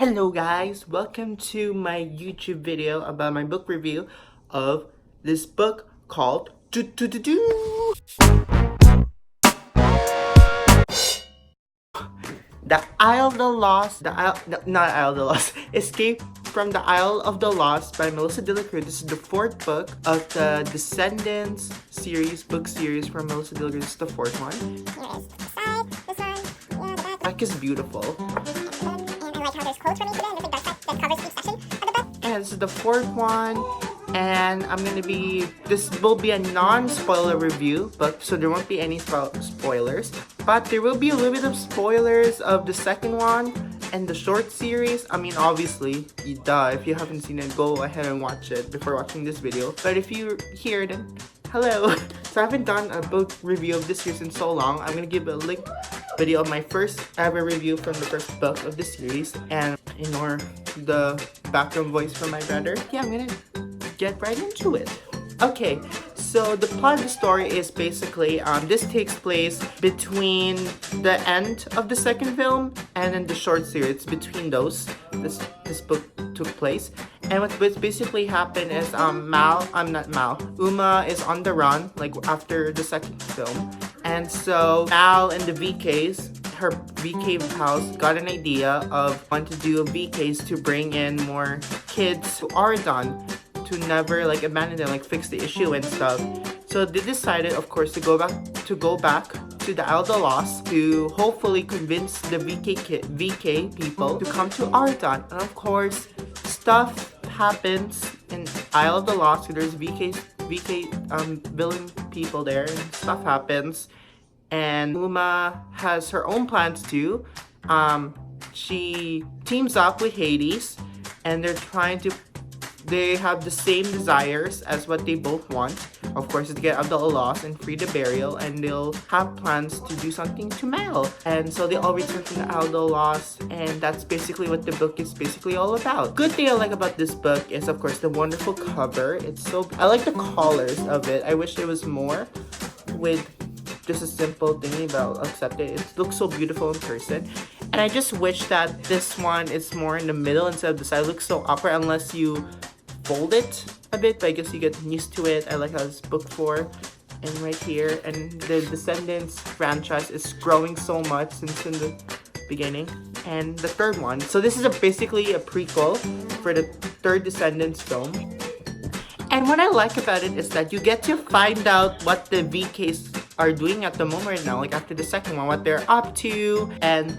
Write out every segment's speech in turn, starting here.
Hello guys, welcome to my YouTube video about my book review of this book called The Isle of the Lost, not Isle of the Lost, Escape from the Isle of the Lost by Melissa de la Cruz. This is the fourth book of the Descendants book series from Melissa de la Cruz. This is the fourth one. Here is the side, this one, yeah, the back. Back is beautiful. And I like how there's quotes for me today, and there's like that covers each section of the book. And this is the fourth one. And this will be a non-spoiler review, so there won't be any spoilers. But there will be a little bit of spoilers of the second one and the short series. I mean, obviously, if you haven't seen it, go ahead and watch it before watching this video. But if you're here, then hello. So I haven't done a book review of this series in so long. I'm gonna give a link video of my first ever review from the first book of the series, and ignore the background voice from my brother. Yeah, I'm gonna get right into it. Okay, so the plot of the story is basically this takes place between the end of the second film and then the short series. Between those, this book took place. And what's basically happened is Uma is on the run, like after the second film. And so Mal and the VKs, her VK house, got an idea of wanting to do VKs to bring in more kids to Ardon, to never like abandon them, like fix the issue and stuff. So they decided, of course, to go back to the Isle of the Lost to hopefully convince the VK people to come to Ardon. And of course, stuff happens in Isle of the Lost. So there's VK villain people there, and stuff happens. And Uma has her own plans too. She teams up with Hades, and they have the same desires as what they both want. Of course, to get out of the lost and free the burial, and they'll have plans to do something to Mal. And so they all return from the Isle of the Lost, and that's basically what the book is basically all about. Good thing I like about this book is, of course, the wonderful cover. I like the colors of it. I wish there was more with just a simple thing, but I'll accept it. It looks so beautiful in person. And I just wish that this one is more in the middle instead of the side. It looks so awkward unless you fold it a bit, but I guess you get used to it. I like how it's book 4 and right here. And the Descendants franchise is growing so much since in the beginning. And the third one, so this is basically a prequel for the third Descendants film. And what I like about it is that you get to find out what the VKs are doing at the moment right now, like after the second one, what they're up to, and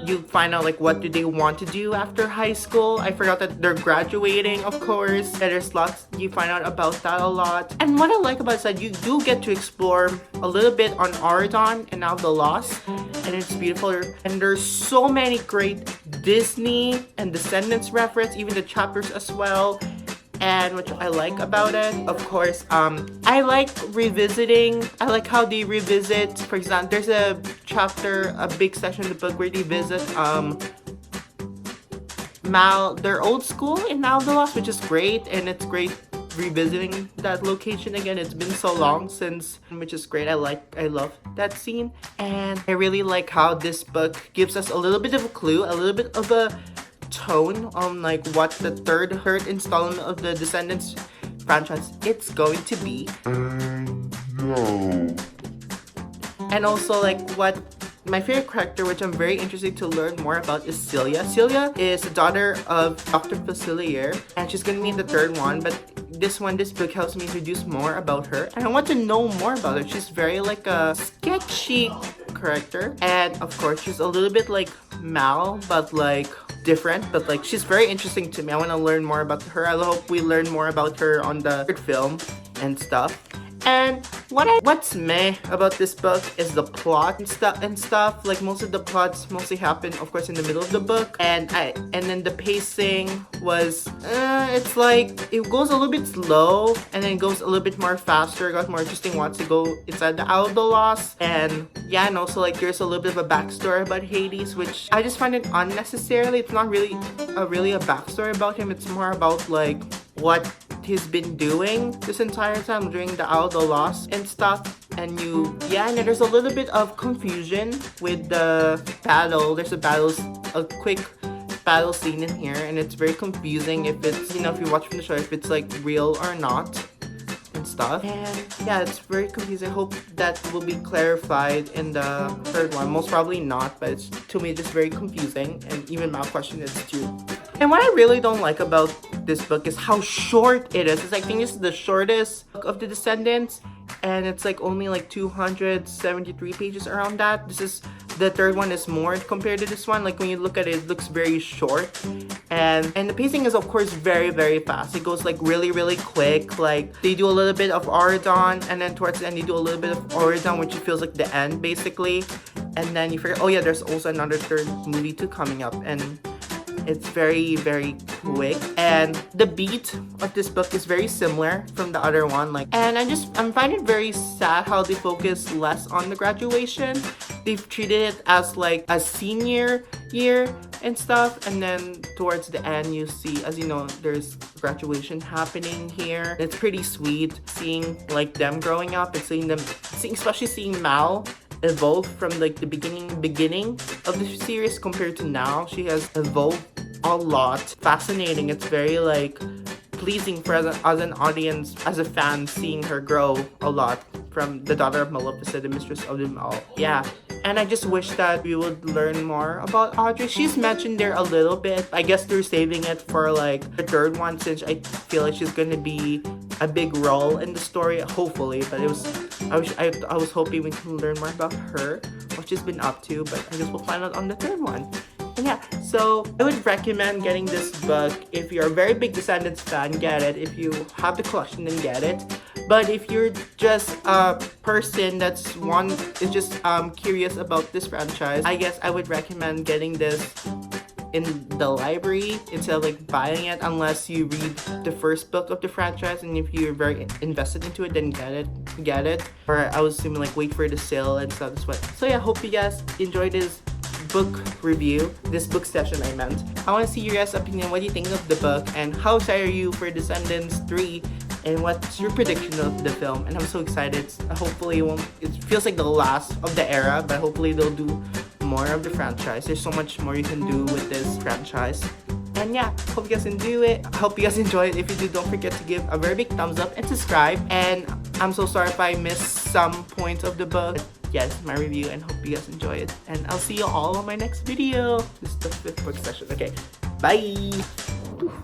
you find out like what do they want to do after high school. I forgot that they're graduating, of course. There's lots, you find out about that a lot. And what I like about it is that you do get to explore a little bit on Ardon and now the Lost, and it's beautiful. And there's so many great Disney and Descendants reference, even the chapters as well. And which I like about it, of course, I like how they revisit. For example, there's a chapter, a big section of the book where they visit their old school in Isle of the Lost, which is great, and it's great revisiting that location again. It's been so long since, which is great. I love that scene, and I really like how this book gives us a little bit of a clue, a little bit of a tone on like what the third installment of the Descendants franchise it's going to be. No. And also like what my favorite character, which I'm very interested to learn more about, is Celia. Celia is the daughter of Dr. Facilier, and she's gonna be in the third one, but this book helps me introduce more about her, and I want to know more about her. She's very like a sketchy character, and of course she's a little bit like Mal, but like different, but like she's very interesting to me. I want to learn more about her. I hope we learn more about her on the third film and stuff. And what's meh about this book is the plot and stuff. Like most of the plots mostly happen, of course, in the middle of the book, and then the pacing was it's like it goes a little bit slow and then it goes a little bit more faster. It got more interesting once you go inside the Isle of the Lost. And yeah, and also like there's a little bit of a backstory about Hades, which I just find it unnecessarily. It's not really a backstory about him. It's more about like what he's been doing this entire time during the Isle of the Lost and stuff. And there's a little bit of confusion with the battle. There's a quick battle scene in here, and it's very confusing if it's, you know, if you watch from the show, if it's like real or not and stuff. And yeah, it's very confusing. I hope that will be clarified in the third one. Most probably not, but it's, to me, just very confusing, and even my question is too. And what I really don't like about this book is how short it is. It's, I think this is the shortest book of the Descendants, and it's like only like 273 pages around that. This is, the third one is more compared to this one. Like when you look at it, it looks very short, and the pacing is of course very, very fast. It goes like really, really quick. Like they do a little bit of Auradon, and then towards the end they do a little bit of Auradon, which feels like the end basically, and then you figure, oh yeah, there's also another third movie too coming up, and it's very, very quick, and the beat of this book is very similar from the other one. Like, and I'm finding it very sad how they focus less on the graduation. They've treated it as like a senior year and stuff, and then towards the end you see, as you know, there's graduation happening here. It's pretty sweet seeing like them growing up and especially seeing Mal evolve from like the beginning of the series compared to now. She has evolved a lot. Fascinating. It's very like pleasing for as an audience, as a fan, seeing her grow a lot from the daughter of Maleficent, the mistress of them all. Yeah. And I just wish that we would learn more about Audrey. She's mentioned there a little bit. I guess they're saving it for like the third one, since I feel like she's gonna be a big role in the story, hopefully. But I was hoping we can learn more about her, what she's been up to, but I guess we'll find out on the third one. And yeah, so I would recommend getting this book. If you're a very big Descendants fan, get it. If you have the collection, then get it. But if you're just a person that's just curious about this franchise, I guess I would recommend getting this in the library instead of like buying it, unless you read the first book of the franchise, and if you're very invested into it, then get it. Or I was assuming like wait for the sale and stuff. So yeah, hope you guys enjoyed this book review, this book session I meant. I want to see your guys' opinion. What do you think of the book, and how excited are you for Descendants 3, and what's your prediction of the film? And I'm so excited. Hopefully it feels like the last of the era, but hopefully they'll do more of the franchise. There's so much more you can do with this franchise. And yeah, hope you guys enjoy it. I hope you guys enjoy it. If you do, don't forget to give a very big thumbs up and subscribe. And I'm so sorry if I missed some points of the book. Yes, my review, and hope you guys enjoy it. And I'll see you all on my next video. This is the 5th book session. Okay, bye!